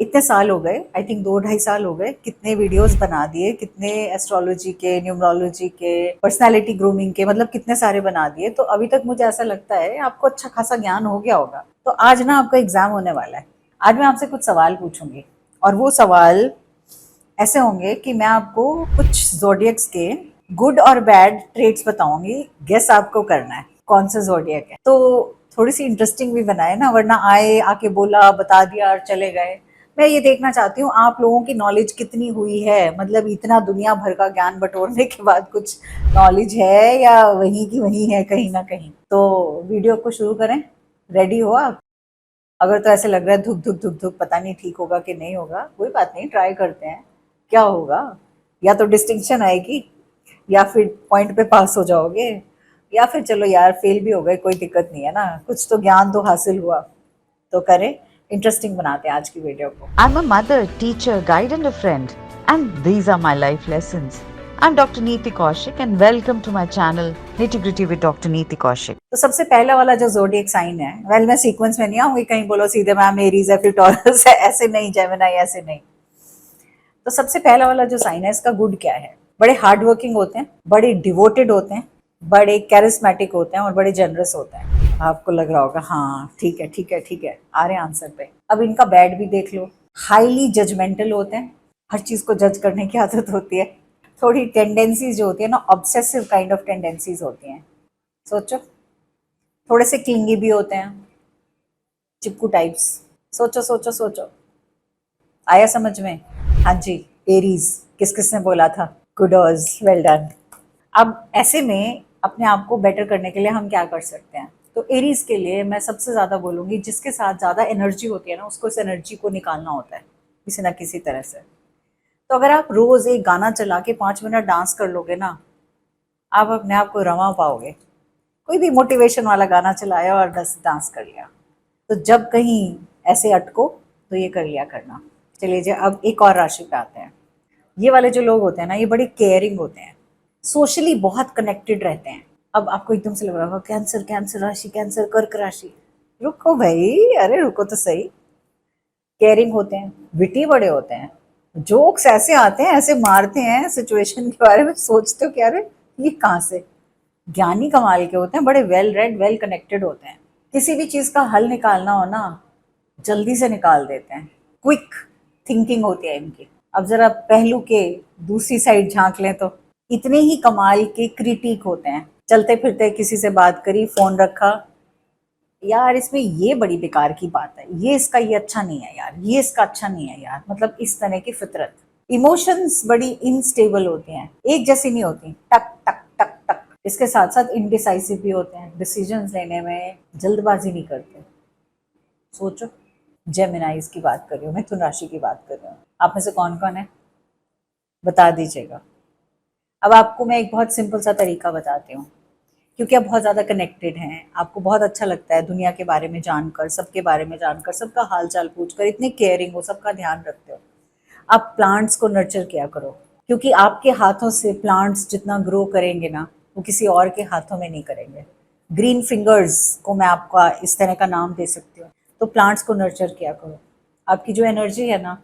इतने साल हो गए, आई थिंक 2-2.5 साल हो गए, कितने वीडियोस बना दिए, कितने एस्ट्रोलॉजी के, न्यूमरोलॉजी के, पर्सनालिटी ग्रूमिंग के, मतलब कितने सारे बना दिए। तो अभी तक मुझे ऐसा लगता है आपको अच्छा खासा ज्ञान हो गया होगा। तो आज ना आपका एग्जाम होने वाला है। आज मैं आपसे कुछ सवाल पूछूंगी और वो सवाल ऐसे होंगे कि मैं आपको कुछ जोडियक्स के गुड और बैड ट्रेट्स बताऊंगी, गेस आपको करना है कौन सा जोडियक है। तो थोड़ी सी इंटरेस्टिंग भी बनाए ना, वरना आए आके बोला बता दिया और चले गए। मैं ये देखना चाहती हूँ आप लोगों की नॉलेज कितनी हुई है, मतलब इतना दुनिया भर का ज्ञान बटोरने के बाद कुछ नॉलेज है या वहीं की वहीं है कहीं ना कहीं। तो वीडियो को शुरू करें, रेडी हो आप? अगर तो ऐसे लग रहा है धुक धुक धुक धुक, पता नहीं ठीक होगा कि नहीं होगा, कोई बात नहीं, ट्राई करते हैं क्या होगा। या तो डिस्टिंक्शन आएगी, या फिर पॉइंट पे पास हो जाओगे, या फिर चलो यार फेल भी हो गए, कोई दिक्कत नहीं है ना, कुछ तो ज्ञान तो हासिल हुआ। तो करें, इंटरेस्टिंग बनाते हैं आज की वीडियो को। I'm a mother, teacher, guide, and a friend, and these are my life lessons. I'm Dr. Neeti Kaushik, and welcome to my channel Nitty Gritty with Dr. Neeti Kaushik. तो सबसे पहला वाला जो जोडियक साइन है, well मैं sequence में नहीं आऊंगी, कहीं बोलो सीधे मैम एरीज है फिर टॉरस है, ऐसे नहीं, जेमिनी ऐसे नहीं। तो सबसे पहला वाला जो साइन है, इसका गुड क्या है? बड़े हार्ड वर्किंग होते हैं, बड़े डिवोटेड होते हैं, बड़े कैरिस्मेटिक होते हैं और बड़े जनरस होते हैं। आपको लग रहा होगा हाँ ठीक है ठीक है ठीक है, आ रहे हैं आंसर पे। अब इनका बैड भी देख लो। हाईली जजमेंटल होते हैं, हर चीज को जज करने की आदत होती है। थोड़ी टेंडेंसीज जो होती है ना, ऑब्सेसिव काइंड ऑफ टेंडेंसीज होती हैं। सोचो, थोड़े से क्लिंगी भी होते हैं, चिपकू टाइप्स। सोचो सोचो सोचो, आया समझ में? हाँ जी, एरीज। किस किसने बोला था? Kudos, well done. अब ऐसे में अपने आप को बेटर करने के लिए हम क्या कर सकते हैं? तो एरीज के लिए मैं सबसे ज़्यादा बोलूँगी, जिसके साथ ज़्यादा एनर्जी होती है ना, उसको इस एनर्जी को निकालना होता है किसी ना किसी तरह से। तो अगर आप रोज़ एक गाना चला के 5 मिनट डांस कर लोगे ना, आप अपने आप को रमा पाओगे। कोई भी मोटिवेशन वाला गाना चलाया और बस डांस कर लिया। तो जब कहीं ऐसे अटको तो ये कर लिया करना। चलिए जी, अब एक और राशि पे आते हैं। ये वाले जो लोग होते हैं ना, ये बड़े केयरिंग होते हैं, सोशली बहुत कनेक्टेड रहते हैं। अब आपको एकदम से लग रहा होगा कैंसर, कैंसर राशि, कैंसर, कर्क राशि। रुको भाई, अरे रुको तो सही। केयरिंग होते हैं, विटी बड़े होते हैं, जोक्स ऐसे आते हैं, ऐसे मारते हैं, सिचुएशन के बारे में सोचते हो क्या रे ये कहाँ से। ज्ञानी कमाल के होते हैं, बड़े वेल रेड, वेल कनेक्टेड होते हैं। किसी भी चीज़ का हल निकालना हो ना, जल्दी से निकाल देते हैं। क्विक थिंकिंग होती है इनकी। अब जरा पहलू के दूसरी साइड झांक लें तो इतने ही कमाल के क्रिटिक होते हैं। चलते फिरते किसी से बात करी, फोन रखा, यार इसमें ये बड़ी बेकार की बात है, ये इसका ये अच्छा नहीं है यार, ये इसका अच्छा नहीं है यार, मतलब इस तरह की फितरत। इमोशंस बड़ी इनस्टेबल होती हैं, एक जैसी नहीं होती, टक टक टक टक। इसके साथ साथ इनडिसाइसिव भी होते हैं, डिसीजंस लेने में जल्दबाजी नहीं करते। सोचो, जेमिनाइज की बात कर रही हूँ, मिथुन राशि की बात कर रही हूँ। आप में से कौन कौन है बता दीजिएगा। अब आपको मैं एक बहुत सिंपल सा तरीका बताती हूँ, क्योंकि आप बहुत ज़्यादा कनेक्टेड हैं, आपको बहुत अच्छा लगता है दुनिया के बारे में जानकर, सबके बारे में जानकर, सबका हाल चाल पूछ कर, इतने केयरिंग हो, सबका ध्यान रखते हो। आप प्लांट्स को नर्चर किया करो, क्योंकि आपके हाथों से प्लांट्स जितना ग्रो करेंगे ना, वो किसी और के हाथों में नहीं करेंगे। ग्रीन फिंगर्स को मैं आपका इस तरह का नाम दे सकती हूँ। तो प्लांट्स को नर्चर किया करो, आपकी जो एनर्जी है ना,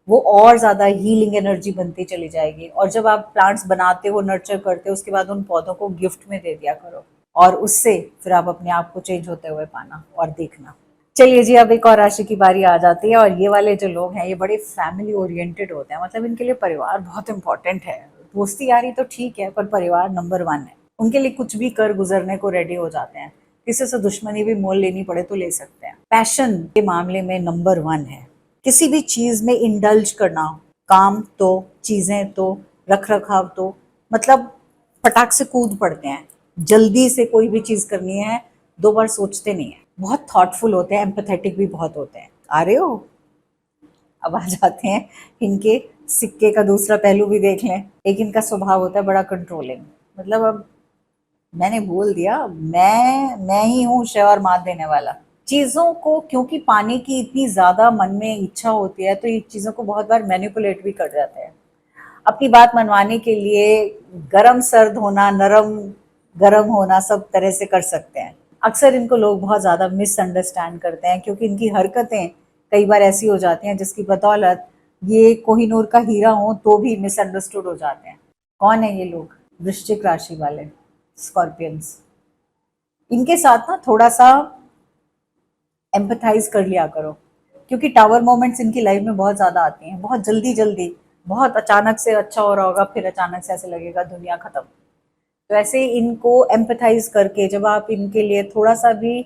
वो और ज़्यादा हीलिंग एनर्जी बनती चली जाएगी। और जब आप प्लांट्स बनाते हो, नर्चर करते हो, उसके बाद उन पौधों को गिफ्ट में दे दिया करो, और उससे फिर आप अपने आप को चेंज होते हुए पाना और देखना। चलिए जी, अब एक और राशि की बारी आ जाती है, और ये वाले जो लोग हैं, ये बड़े फैमिली ओरिएंटेड होते हैं, मतलब इनके लिए परिवार बहुत इंपॉर्टेंट है। दोस्ती यारी तो ठीक है, पर परिवार नंबर 1 है। उनके लिए कुछ भी कर गुजरने को रेडी हो जाते हैं, किसी से दुश्मनी भी मोल लेनी पड़े तो ले सकते हैं। पैशन के मामले में नंबर 1 है। किसी भी चीज में इंडल्ज करना, काम तो, चीजें तो, रख रखाव तो, मतलब फटाक से कूद पड़ते हैं। जल्दी से कोई भी चीज करनी है, 2 बार सोचते नहीं है। बहुत थॉटफुल होते हैं, एम्पैथेटिक भी बहुत होते हैं। आ रहे हो? अब आ जाते हैं इनके सिक्के का दूसरा पहलू भी देख लें। एक इनका स्वभाव होता है बड़ा कंट्रोलिंग, मतलब अब मैंने बोल दिया, मैं ही हूँ शय और मात देने वाला। चीज़ों को क्योंकि पाने की इतनी ज़्यादा मन में इच्छा होती है, तो ये चीज़ों को बहुत बार मैनिपुलेट भी कर जाते हैं अपनी बात मनवाने के लिए। गरम सर्द होना, नरम गरम होना, सब तरह से कर सकते हैं। अक्सर इनको लोग बहुत ज़्यादा मिसअंडरस्टैंड करते हैं, क्योंकि इनकी हरकतें कई बार ऐसी हो जाती हैं जिसकी बदौलत ये कोहिनूर का हीरा हो तो भी मिसअंडरस्टूड हो जाते हैं। कौन है ये लोग? वृश्चिक राशि वाले, स्कॉर्पियंस। इनके साथ ना थोड़ा सा एम्पथाइज कर लिया करो, क्योंकि टावर मोमेंट्स इनकी लाइफ में बहुत ज़्यादा आती हैं, बहुत जल्दी जल्दी, बहुत अचानक से अच्छा हो रहा होगा, फिर अचानक से ऐसे लगेगा दुनिया ख़त्म। तो ऐसे इनको एम्पथाइज करके जब आप इनके लिए थोड़ा सा भी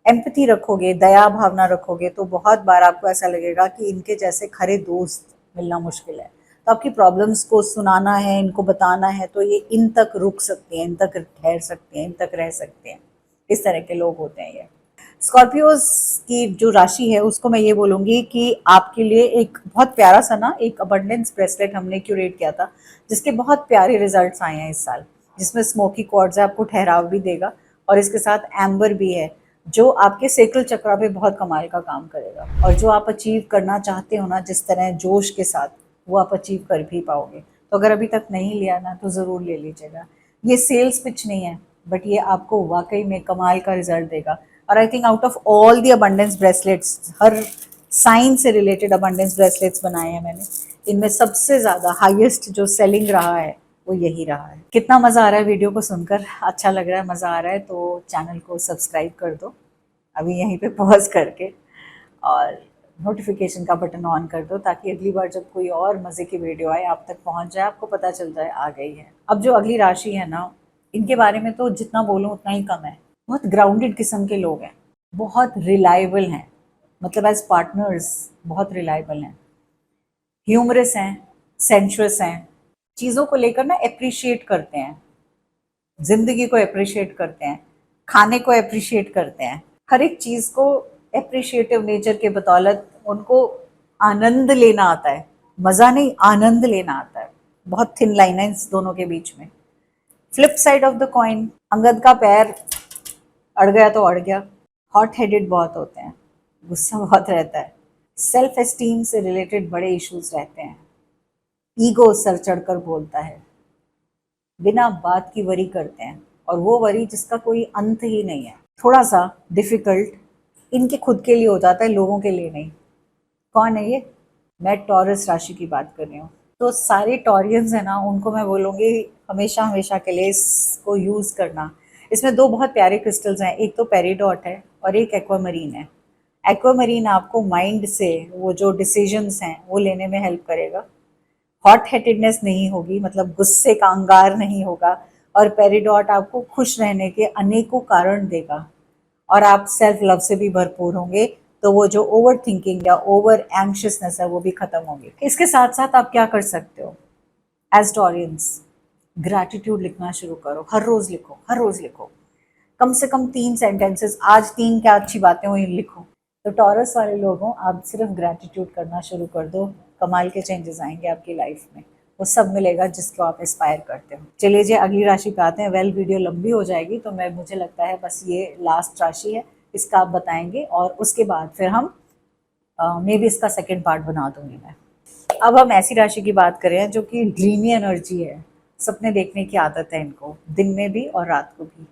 एम्पथी रखोगे, दया भावना रखोगे, तो बहुत बार आपको ऐसा लगेगा कि इनके जैसे खरे दोस्त मिलना मुश्किल है। तो आपकी प्रॉब्लम्स को सुनाना है, इनको बताना है, तो ये इन तक रुक सकते हैं, इन तक ठहर सकते हैं, इन तक रह सकते हैं। इस तरह के लोग होते हैं ये। स्कॉर्पियोज की जो राशि है उसको मैं ये बोलूँगी कि आपके लिए एक बहुत प्यारा सा ना एक अबंडेंस ब्रेसलेट हमने क्यूरेट किया था, जिसके बहुत प्यारे रिजल्ट्स आए हैं इस साल, जिसमें स्मोकी क्वार्ट्ज है, आपको ठहराव भी देगा, और इसके साथ एम्बर भी है जो आपके सेक्रल चक्रा पे बहुत कमाल का काम करेगा। और जो आप अचीव करना चाहते हो ना जिस तरह जोश के साथ, वो आप अचीव कर भी पाओगे। तो अगर अभी तक नहीं लिया ना तो ज़रूर ले लीजिएगा। ये सेल्स पिच नहीं है, बट ये आपको वाकई में कमाल का रिजल्ट देगा। और I think out of all the abundance bracelets, हर साइन से रिलेटेड अबंडेंस ब्रेसलेट्स बनाए हैं मैंने, इनमें सबसे ज़्यादा हाईएस्ट जो सेलिंग रहा है वो यही रहा है। कितना मज़ा आ रहा है वीडियो को सुनकर, अच्छा लग रहा है, मज़ा आ रहा है, तो चैनल को सब्सक्राइब कर दो अभी यहीं पे पॉज करके, और नोटिफिकेशन का बटन ऑन कर दो ताकि अगली बार जब कोई और मज़े की वीडियो आए आप तक पहुंच जाए, आपको पता चल जाए आ गई है। अब जो अगली राशि है ना, इनके बारे में तो जितना बोलूँ उतना ही कम है। बहुत ग्राउंडेड किस्म के लोग हैं, बहुत रिलायबल हैं, मतलब एज पार्टनर्स बहुत रिलायबल हैं, ह्यूमरस हैं, सेंशुअस हैं, चीज़ों को लेकर ना अप्रिशिएट करते हैं, जिंदगी को अप्रिशिएट करते हैं, खाने को अप्रिशिएट करते हैं, हर एक चीज़ को अप्रिशिएटिव नेचर के बदौलत उनको आनंद लेना आता है, मज़ा नहीं आनंद लेना आता है। बहुत थिन लाइन है इस दोनों के बीच में। Flip side of the coin, Angad का पैर अड़ गया तो अड़ गया, हॉट हेडेड बहुत होते हैं, गुस्सा बहुत रहता है, सेल्फ एस्टीम से रिलेटेड बड़े इश्यूज रहते हैं, ईगो सर चढ़कर बोलता है, बिना बात की वरी करते हैं, और वो वरी जिसका कोई अंत ही नहीं है। थोड़ा सा डिफ़िकल्ट इनके खुद के लिए हो जाता है, लोगों के लिए नहीं। कौन है ये? मैं टॉरस राशि की बात कर रही हूँ। तो सारे टॉरियंस हैं ना, उनको मैं बोलूँगी हमेशा हमेशा के लिए इसको यूज़ करना। इसमें दो बहुत प्यारे क्रिस्टल्स हैं, एक तो पेरिडॉट है और एक एक्वामरीन है। एक्वामरीन आपको माइंड से वो जो डिसीजंस हैं वो लेने में हेल्प करेगा, हॉट हेटेडनेस नहीं होगी, मतलब गुस्से का अंगार नहीं होगा, और पेरिडॉट आपको खुश रहने के अनेकों कारण देगा, और आप सेल्फ लव से भी भरपूर होंगे, तो वो जो ओवर थिंकिंग या ओवर एंग्शियसनेस है वो भी खत्म होगी। इसके साथ साथ आप क्या कर सकते हो एज टॉरियंस? ग्रैटिट्यूड लिखना शुरू करो, हर रोज लिखो, हर रोज लिखो, कम से कम 3 सेंटेंसेस, आज 3 क्या अच्छी बातें हुई लिखो। तो टॉरस वाले लोगों, आप सिर्फ ग्रैटिट्यूड करना शुरू कर दो, कमाल के चेंजेस आएंगे आपकी लाइफ में, वो सब मिलेगा जिसको आप इंस्पायर करते हो। चलिए जी अगली राशि पे आते हैं। वेल वीडियो लंबी हो जाएगी, तो मुझे लगता है बस ये लास्ट राशि है, इसका आप बताएंगे, और उसके बाद फिर हम मे बी इसका सेकेंड पार्ट बना दूंगी मैं। अब हम ऐसी राशि की बात करें जो कि ड्रीमी एनर्जी है, सपने देखने की आदत है इनको, दिन में भी और रात को भी,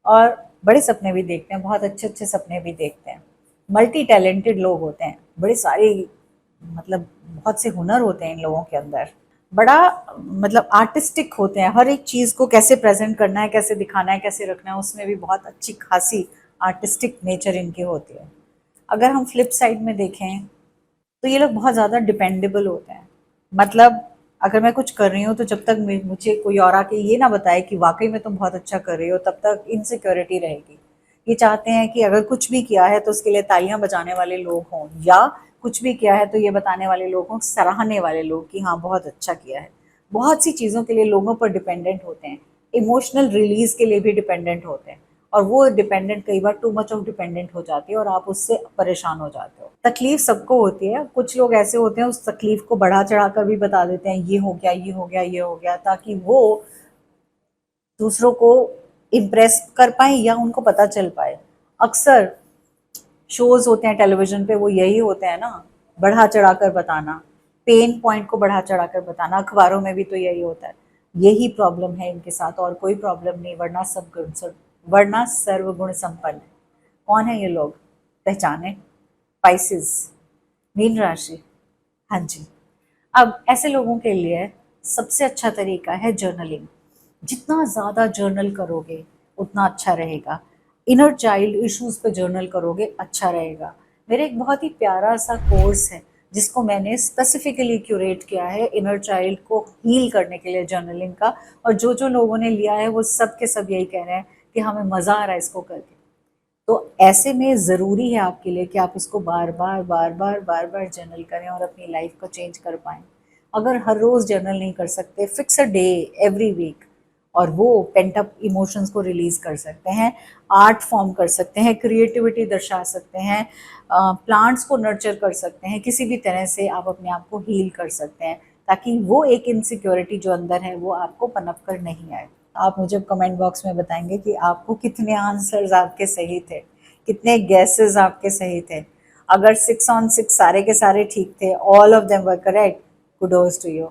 और बड़े सपने भी देखते हैं, बहुत अच्छे अच्छे सपने भी देखते हैं। मल्टी टैलेंटेड लोग होते हैं, बड़े सारे, मतलब बहुत से हुनर होते हैं इन लोगों के अंदर, बड़ा मतलब आर्टिस्टिक होते हैं, हर एक चीज़ को कैसे प्रेजेंट करना है, कैसे दिखाना है, कैसे रखना है, उसमें भी बहुत अच्छी खासी आर्टिस्टिक नेचर इनकी होती है। अगर हम फ्लिप साइड में देखें तो ये लोग बहुत ज़्यादा डिपेंडेबल होते हैं, मतलब अगर मैं कुछ कर रही हूँ तो जब तक मुझे कोई और आके ये ना बताए कि वाकई में तुम बहुत अच्छा कर रही हो, तब तक इनसिक्योरिटी रहेगी। ये चाहते हैं कि अगर कुछ भी किया है तो उसके लिए तालियां बजाने वाले लोग हों, या कुछ भी किया है तो ये बताने वाले लोग हों, सराहने वाले लोग कि हाँ बहुत अच्छा किया है। बहुत सी चीज़ों के लिए लोगों पर डिपेंडेंट होते हैं, इमोशनल रिलीज के लिए भी डिपेंडेंट होते हैं, और वो डिपेंडेंट कई बार टू मच ऑफ डिपेंडेंट हो जाती है और आप उससे परेशान हो जाते हो। तकलीफ सबको होती है, कुछ लोग ऐसे होते हैं उस तकलीफ को बढ़ा चढ़ा कर भी बता देते हैं, ये हो गया, ये हो गया, ये हो गया, ताकि वो दूसरों को इम्प्रेस कर पाए या उनको पता चल पाए। अक्सर शोज होते हैं टेलीविजन पे, वो यही होते हैं ना, बढ़ा चढ़ा कर बताना, पेन पॉइंट को बढ़ा चढ़ा कर बताना। अखबारों में भी तो यही होता है। यही प्रॉब्लम है इनके साथ, और कोई प्रॉब्लम नहीं, वरना सर्वगुण संपन्न है। कौन है ये लोग? पहचाने? स्पाइसेस, मीन राशि। हाँ जी, अब ऐसे लोगों के लिए सबसे अच्छा तरीका है जर्नलिंग। जितना ज़्यादा जर्नल करोगे उतना अच्छा रहेगा। इनर चाइल्ड इश्यूज पे जर्नल करोगे अच्छा रहेगा। मेरे एक बहुत ही प्यारा सा कोर्स है जिसको मैंने स्पेसिफिकली क्यूरेट किया है इनर चाइल्ड को हील करने के लिए, जर्नलिंग का। और जो जो लोगों ने लिया है वो सब के सब यही कह रहे हैं कि हमें मज़ा आ रहा है इसको करके। तो ऐसे में ज़रूरी है आपके लिए कि आप इसको बार बार बार बार बार बार जर्नल करें और अपनी लाइफ को चेंज कर पाएँ। अगर हर रोज़ जर्नल नहीं कर सकते, fix a day every week, और वो पेंट अप इमोशंस को रिलीज़ कर सकते हैं, आर्ट फॉर्म कर सकते हैं, क्रिएटिविटी दर्शा सकते हैं, प्लांट्स को नर्चर कर सकते हैं, किसी भी तरह से आप अपने आप को हील कर सकते हैं, ताकि वो एक इनसिक्योरिटी जो अंदर है वो आपको पनप कर नहीं आए। आप मुझे कमेंट बॉक्स में बताएंगे कि आपको कितने आंसर्स आपके सही थे, कितने गैसेस आपके सही थे। अगर 6 on 6 सारे के सारे ठीक थे, all of them were correct, kudos to you.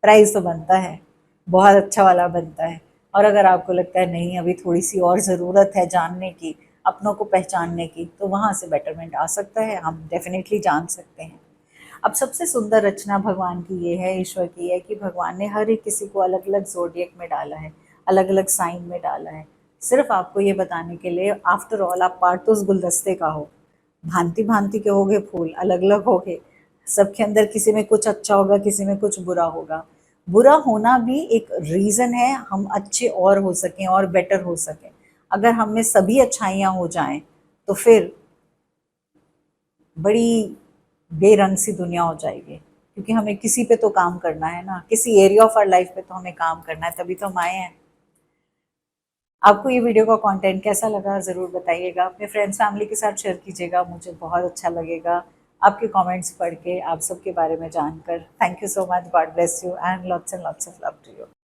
Praise तो बनता है, बहुत अच्छा वाला बनता है। और अगर आपको लगता है नहीं अभी थोड़ी सी और ज़रूरत है जानने की, अपनों को पहचानने की, तो वहाँ से बेटरमेंट आ सकता है, हम डेफिनेटली जान सकते हैं। अब सबसे सुंदर रचना भगवान की ये है, ईश्वर की है, कि भगवान ने हर एक किसी को अलग अलग ज़ोडिएक में डाला है, अलग अलग साइन में डाला है, सिर्फ आपको ये बताने के लिए। आफ्टर ऑल आप पार्ट तो उस गुलदस्ते का हो, भांति भांति के होगे फूल, अलग अलग होगे, सबके अंदर किसी में कुछ अच्छा होगा, किसी में कुछ बुरा होगा। बुरा होना भी एक रीज़न है हम अच्छे और हो सकें और बेटर हो सकें। अगर हम में सभी अच्छाइयाँ हो जाएं तो फिर बड़ी बेरंग सी दुनिया हो जाएगी, क्योंकि हमें किसी पे तो काम करना है ना, किसी एरिया ऑफ आवर लाइफ पे तो हमें काम करना है, तभी तो हम आए हैं। आपको ये वीडियो का कंटेंट कैसा लगा ज़रूर बताइएगा, अपने फ्रेंड्स फैमिली के साथ शेयर कीजिएगा, मुझे बहुत अच्छा लगेगा आपके कमेंट्स पढ़ के, आप सबके बारे में जानकर। Thank you so much, God bless you and lots of love to you.